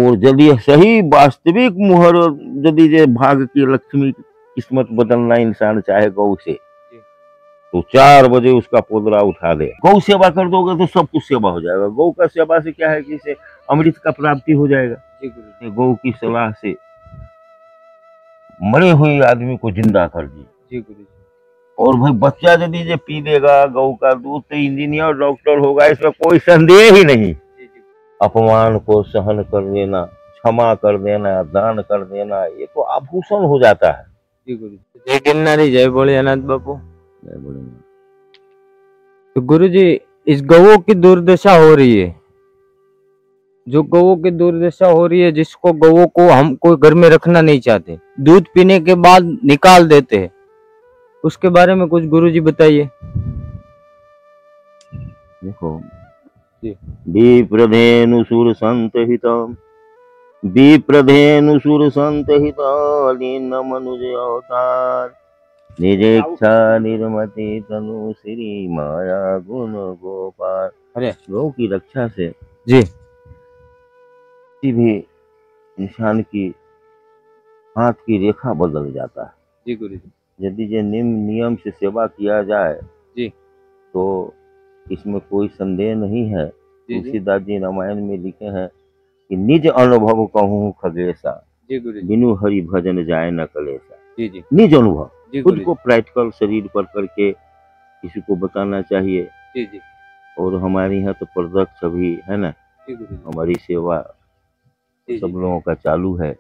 और यदि सही वास्तविक मुहर, यदि जे भाग की लक्ष्मी किस्मत बदलना इंसान चाहे गौ से, तो 4 बजे उसका पोदरा उठा दे। गौ सेवा कर दोगे तो सब कुछ सेवा हो जाएगा। गौ का सेवा से क्या है कि इसे अमृत का प्राप्ति हो जाएगा। गौ की सलाह से मरे हुए आदमी को जिंदा कर दी। और भाई बच्चा यदि जे पी लेगा गौ का दूध तो इंजीनियर डॉक्टर होगा, इसमें कोई संदेह ही नहीं। अपमान को सहन कर लेना, क्षमा कर देना, दान कर देना, ये तो आभूषण हो जाता है। जय गिरनारी, जय भोलेनाथ बापू। जय भोलेनाथ। तो गुरुजी, इस गौओं की दुर्दशा हो रही है, जो गौओं की दुर्दशा हो रही है, जिसको गौओं को हम कोई घर में रखना नहीं चाहते, दूध पीने के बाद निकाल देते हैं, उसके बारे में कुछ गुरुजी बताइए। देखो, विप्रधेनुसुर संत हितम, विप्रधेनुसुर संत हितालीन मनुज अवतार, निजेक्षा निर्मति तनु श्री माया गुण गोपाल। अरे गौ की रक्षा से जी किसी भी इंसान की हाथ की रेखा बदल जाता है। जी गुरुजी। यदि ये नियम से सेवा किया जाए जी तो इसमें कोई संदेह नहीं है। तुलसीदास जी रामायण में लिखे हैं कि निज अनुभव कहूँ खगेशा, बिनु हरि भजन जाए न कलेसा। निज अनुभव, खुद को प्रैक्टिकल शरीर पर करके किसी को बताना चाहिए। और हमारे यहाँ तो प्रदक्ष भी है ना, हमारी सेवा सब लोगों का चालू है,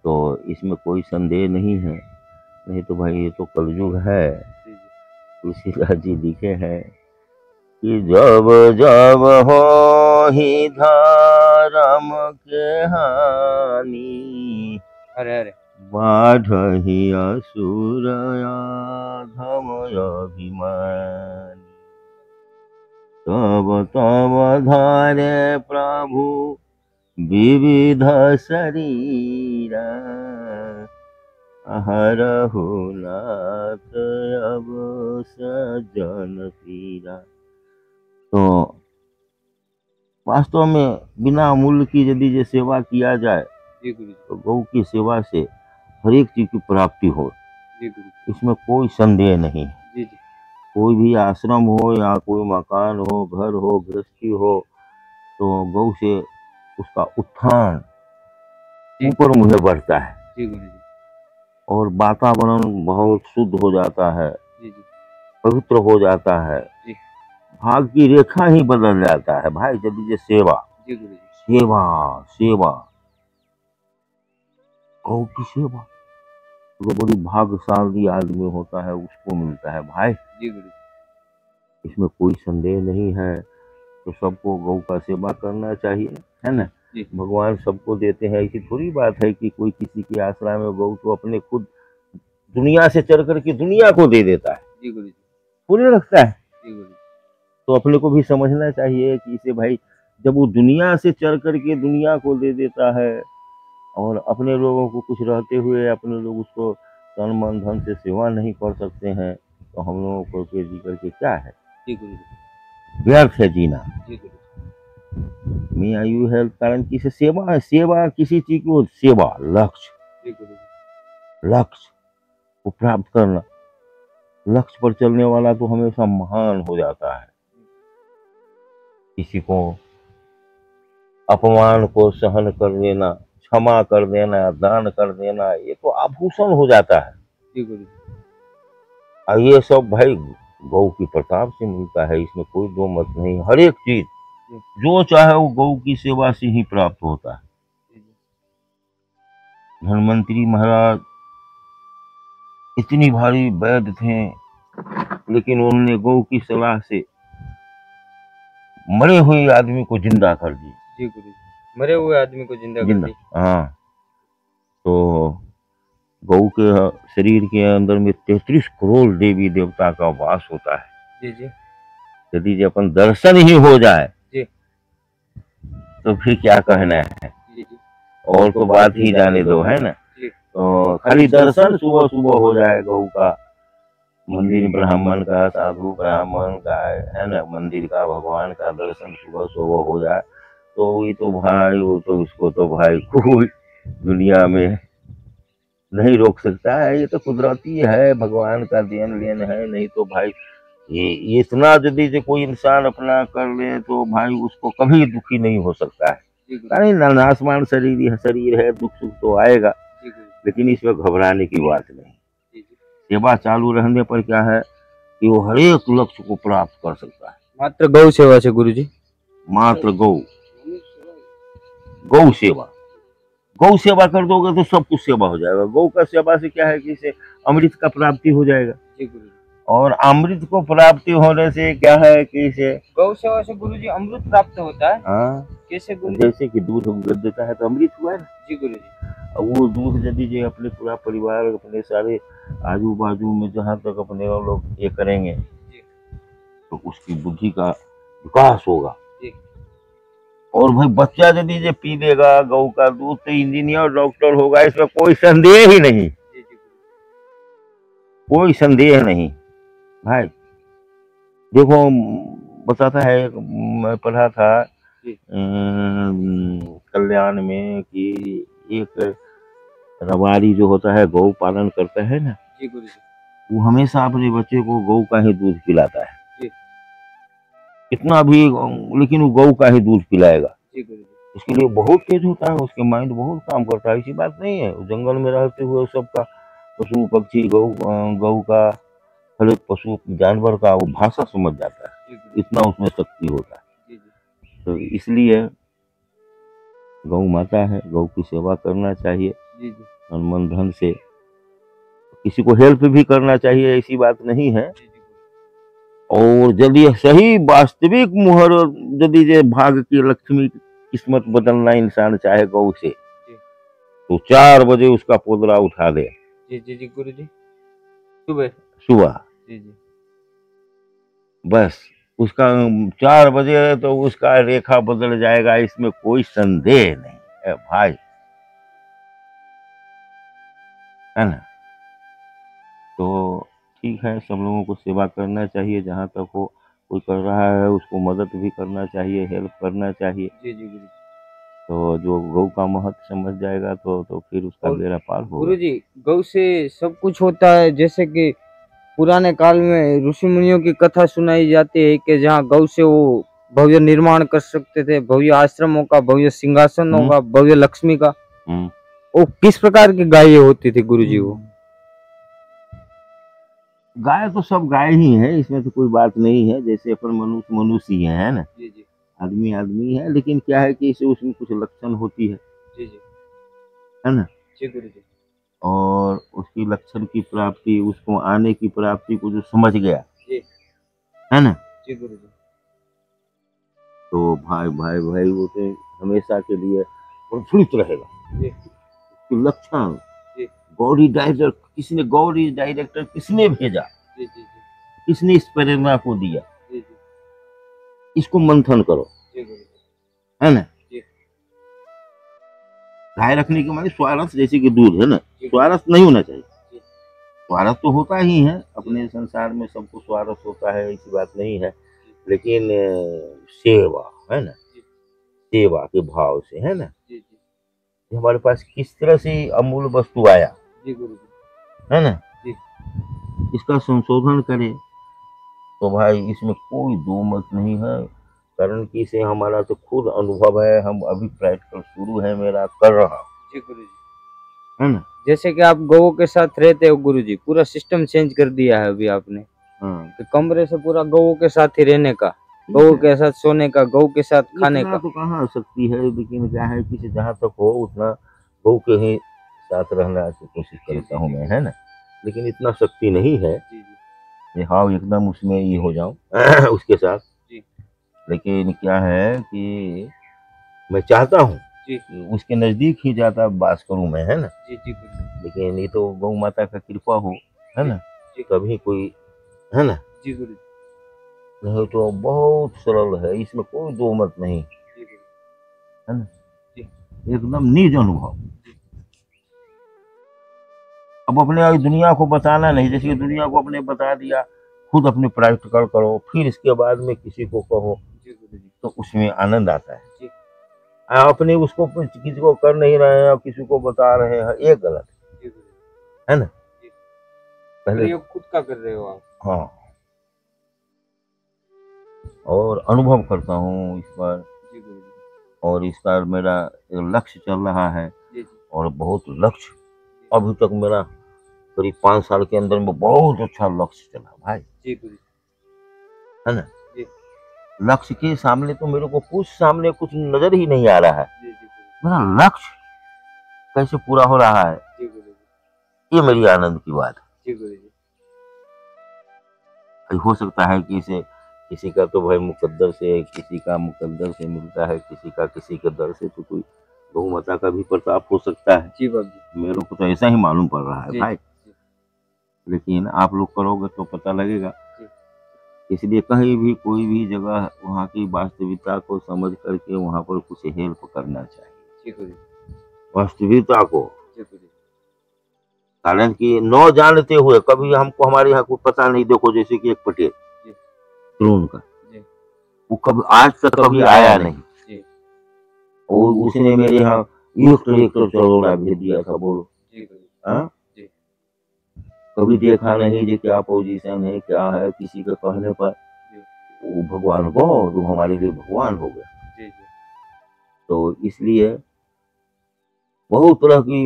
तो इसमें कोई संदेह नहीं है। नहीं तो भाई ये तो कलयुग है। तुलसीदास जी लिखे हैं कि जब जब हो ही धर्म के हानि, अरे बाढ़हि असुर धम अभिमानी, तब तब धारे प्रभु विविध शरीरा, हरहु नाथ अब सज्जन पीरा। तो वास्तव में बिना मूल्य की यदि ये सेवा किया जाए तो गौ की सेवा से हर एक चीज की प्राप्ति हो, इसमें कोई संदेह नहीं। कोई भी आश्रम हो या कोई मकान हो, घर हो, गृहस्थी हो, तो गौ से उसका उत्थान ऊपर मुहे बढ़ता है और वातावरण बहुत शुद्ध हो जाता है, पवित्र हो जाता है, भाग की रेखा ही बदल जाता है। भाई यदि ये सेवा सेवा सेवा गौ की सेवा जो बड़ी भाग्यशाली आदमी होता है उसको मिलता है भाई, इसमें कोई संदेह नहीं है। तो सबको गौ का सेवा करना चाहिए, है ना। भगवान सबको देते हैं, ऐसी थोड़ी बात है कि कोई किसी के आश्रय में गौ तो अपने खुद दुनिया से चढ़ करके दुनिया को दे देता है, पूरे रखता है। तो अपने को भी समझना चाहिए कि इसे भाई जब वो दुनिया से चढ़ करके दुनिया को दे देता है और अपने लोगों को कुछ रहते हुए अपने लोग उसको तन मन धन से सेवा नहीं कर सकते हैं, तो हम लोगों को जी करके क्या है, व्यर्थ है जीना। मैं आयु है कारण किसी सेवा है, सेवा किसी चीज को सेवा, लक्ष्य को प्राप्त करना, लक्ष्य पर चलने वाला तो हमेशा महान हो जाता है। किसी को अपमान को सहन कर लेना, क्षमा कर देना, दान कर देना, ये तो आभूषण हो जाता है। और ये सब भाई गौ की प्रताप से मिलता है, इसमें कोई दो मत नहीं। हर एक चीज जो चाहे वो गौ की सेवा से ही प्राप्त होता है। धनवंतरी महाराज इतनी भारी वैद्य थे, लेकिन उन्होंने गौ की सलाह से मरे हुए आदमी को जिंदा कर दिया। मरे हुए आदमी को जिंदा कर दिया। हाँ, तो गौ के शरीर के अंदर में 33 करोड़ देवी देवता का वास होता है। यदि अपन दर्शन ही हो जाए तो फिर क्या कहना है, और तो बात ही जाने दो, है ना। तो खाली दर्शन सुबह सुबह हो जाए गौ का, मंदिर ब्राह्मण का, साधु ब्राह्मण का, है ना, मंदिर का, भगवान का दर्शन सुबह सुबह हो जाए तो ये तो भाई वो तो उसको तो भाई कोई दुनिया में नहीं रोक सकता है। ये तो कुदरती है, भगवान का देन लेन है। नहीं तो भाई ये इतना यदि से कोई इंसान अपना कर ले तो भाई उसको कभी दुखी नहीं हो सकता है। अरे नासमान शरीर है, दुख सुख तो आएगा, लेकिन इसमें घबराने की बात नहीं। सेवा चालू रहने पर क्या है कि वो हर एक लक्ष्य को प्राप्त कर सकता है। मात्र गौ सेवा से गुरुजी, मात्र गौ सेवा, गौ सेवा कर दोगे तो सब कुछ सेवा हो जाएगा। गौ का सेवा से क्या है कि इसे अमृत का प्राप्ति हो जाएगा, और अमृत को प्राप्ति होने से क्या है कि इसे गौ सेवा से गुरुजी अमृत प्राप्त होता है। हाँ, कैसे गुरुजी? जैसे कि दूध अमृत देता है तो अमृत हुआ है ना जी गुरुजी। वो दूध यदि जो अपने पूरा परिवार, अपने सारे आजू बाजू में जहाँ तक अपने लोग ये करेंगे तो उसकी बुद्धि का विकास होगा। और भाई बच्चा यदि जो पी लेगा गौ का दूध तो इंजीनियर डॉक्टर होगा, इसमें कोई संदेह ही नहीं, कोई संदेह नहीं। भाई देखो बताता है, मैं पढ़ा था कल्याण में कि एक रबारी जो होता है गौ पालन करता है ना, वो हमेशा अपने बच्चे को गौ का ही दूध पिलाता है, कितना भी, लेकिन वो गौ का ही दूध पिलाएगा। उसके लिए बहुत तेज होता है, उसके माइंड बहुत काम करता है। ऐसी बात नहीं है, जंगल में रहते हुए सबका पशु पक्षी गौ का हर एक पशु जानवर का वो भाषा समझ जाता है, इतना उसमें शक्ति होता है। तो इसलिए गौ माता है, गौ की सेवा करना चाहिए तन मन धन से। किसी को हेल्प भी करना चाहिए, ऐसी बात नहीं है। और यदि सही वास्तविक मुहर यदि जे भाग की लक्ष्मी किस्मत बदलना इंसान चाहे गौ से, तो 4 बजे उसका पोदरा उठा दे। जी गुरुजी, सुबह बस उसका 4 बजे तो उसका रेखा बदल जाएगा, इसमें कोई संदेह नहीं है भाई, है ना। तो ठीक है, सब लोगों को सेवा करना चाहिए, जहाँ तक हो कोई कर रहा है उसको मदद भी करना चाहिए, हेल्प करना चाहिए। तो जो गौ का महत्व समझ जाएगा तो फिर उसका बेड़ा पार होगा। गुरुजी, गौ से सब कुछ होता है, जैसे कि पुराने काल में ऋषि मुनियों की कथा सुनाई जाती है कि जहाँ गौ से वो भव्य निर्माण कर सकते थे, भव्य आश्रमों का, भव्य सिंहासनों का, भव्य लक्ष्मी का। वो किस प्रकार की गायें होती थी गुरुजी? वो गाय तो सब गाय ही है, इसमें तो कोई बात नहीं है। जैसे अपन मनुष्य ही है ना, आदमी है, लेकिन क्या है कि इसे उसमें कुछ लक्षण होती है, है ना। और उसकी लक्षण की प्राप्ति, उसको आने की प्राप्ति को जो समझ गया, है ना, तो भाई वो तो हमेशा के लिए प्रफुल्लित रहेगा। लक्षण गौरी डायरेक्टर, किसने गौरी डायरेक्टर किसने भेजा, किसने इस प्रेरणा को दिया, इसको मंथन करो, है ना। गाय रखने के माने स्वार्थ, जैसे कि दूध है ना, स्वार्थ नहीं होना चाहिए। स्वार्थ तो होता ही है, अपने संसार में सबको स्वार्थ होता है, ऐसी बात नहीं है, लेकिन सेवा, है ना, सेवा के भाव से, है ना, हमारे पास किस तरह से अमूल्य वस्तु आया, है ना, इसका संशोधन करें तो भाई इसमें कोई दो मत नहीं है। कारण कि इसे हमारा तो खुद अनुभव है, हम अभी प्रैक्टिकल शुरू है मेरा, कर रहा हूँ, है ना। जैसे कि आप गौ के साथ रहते हो गुरुजी, पूरा सिस्टम चेंज कर दिया है अभी आपने। कि कमरे से पूरा गौ के साथ ही रहने का, गौ के साथ सोने का, गौ के साथ खाने का। तो कहाँ सकती है, लेकिन क्या है कि जहाँ तक हो उतना गौ के ही साथ रहना की कोशिश करता हूँ मैं, है ना। लेकिन इतना शक्ति नहीं है हाँ एकदम उसमें ये हो जाऊं उसके साथ। लेकिन क्या है कि मैं चाहता हूँ उसके नजदीक ही ज्यादा बास करूं मैं, है ना। लेकिन ये तो गौ माता का कृपा हो, है ना, कभी कोई, है ना। नहीं तो बहुत सरल है, इसमें कोई दो मत नहीं, है ना, एकदम निज अनुभव। अब अपने दुनिया को बताना नहीं, जैसे दुनिया को अपने बता दिया, खुद अपने प्रैक्टिकल करो, फिर इसके बाद में किसी को कहो तो उसमें आनंद आता है, अपने उसको किसी को कर नहीं रहे हैं और किसी को बता रहे हैं, ये गलत है ना। पहले खुद का कर रहे हो आप। हाँ, और अनुभव करता हूँ इस पर, और इसका मेरा लक्ष्य चल रहा है, और बहुत लक्ष्य अभी तक मेरा करीब 5 साल के अंदर में बहुत अच्छा लक्ष्य चला भाई, है ना। लक्ष्य के सामने तो मेरे को कुछ नजर ही नहीं आ रहा है। मेरा लक्ष्य कैसे पूरा हो रहा है, ये मेरी आनंद की बात है। हो सकता है कि इसे किसी का तो भाई मुकद्दर से, किसी का मुकद्दर से मिलता है, किसी के दर से, तो कोई बहुमता का भी प्रताप हो सकता है। जी बाबू, मेरे को तो ऐसा ही मालूम पड़ रहा है भाई, लेकिन आप लोग करोगे तो पता लगेगा। इसलिए कहीं भी कोई भी जगह वहाँ की वास्तविकता को समझ करके वहाँ पर कुछ हेल्प करना चाहिए, वास्तविकता को। कारण कि न जानते हुए कभी हमको हमारे यहाँ कुछ पता नहीं, देखो जैसे कि एक पटेल द्रोण का, वो कभी आज तक कभी आया नहीं, और उसने मेरे यहाँ एक चरोड़ा भेज दिया था, बोलो। कभी देखा नहीं जो क्या पोजीशन है, क्या है, किसी के कहने पर वो भगवान को, वो हमारे लिए भगवान हो गया। तो इसलिए बहुत तरह की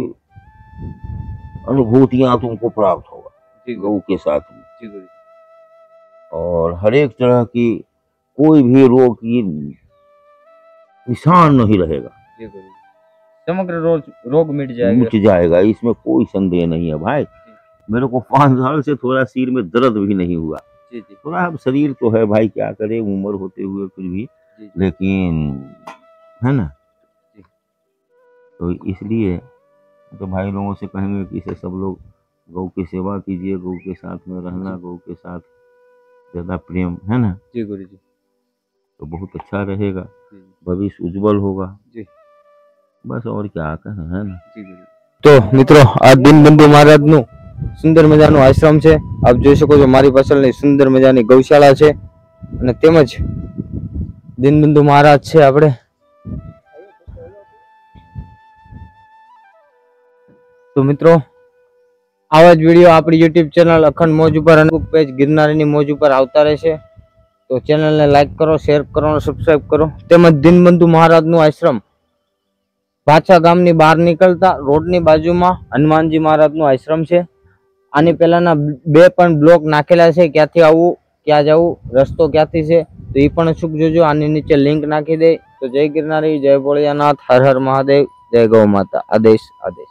अनुभूतियां तुमको प्राप्त होगा गौ के साथ में, और हर एक तरह की कोई भी रोग की निशान नहीं रहेगा, समग्र रोग मिट जाएगा, इसमें कोई संदेह नहीं है भाई। मेरे को 5 साल से थोड़ा सिर में दर्द भी नहीं हुआ। थोड़ा अब शरीर तो है भाई, क्या करे, उम्र होते हुए कुछ भी, लेकिन है ना। तो इसलिए तो भाई लोगों से कहेंगे कि इसे सब लोग गौ की सेवा कीजिए, गौ के साथ में रहना, गौ के साथ ज्यादा प्रेम, है ना जी गुरु जी, तो बहुत अच्छा रहेगा, भविष्य उज्जवल होगा जी। बस और क्या कहें, है ना जी गुरु। तो मित्रों, आ दीनबंधु महाराज नु सुंदर मजानो आश्रम है। आप જોઈ શકો છો મારી પાછળની સુંદર મજાની ગૌશાળા છે, અને તેમજ દીનબંધુ મહારાજ છે આપણે। तो मित्रों, आवा ज वीडियो आपणी यूट्यूब चैनल अखंड मौज पर अने पेज गिरनारीनी मौज पर आवता रहेशे। तो चैनल ने लाइक करो, शेर करो और सब्सक्राइब करो। तेमज दीनबंधु महाराजनु आश्रम भाचा गामनी बहार निकलता रोडनी बाजुमां हनुमानजी महाराजनु आश्रम छे। आनी पहेलाना 2 पण ब्लॉक नाखेला छे, क्यांथी आवવું, क्यां जવું, रस्तो क्यांथी छे, तो ई पण अचूक जोजो। आनी नीचे लिंक नाखी दे। तो जय गिरनारी, जय भोळियानाथ, हर हर महादेव, जय गौ माता। आदेश आदेश।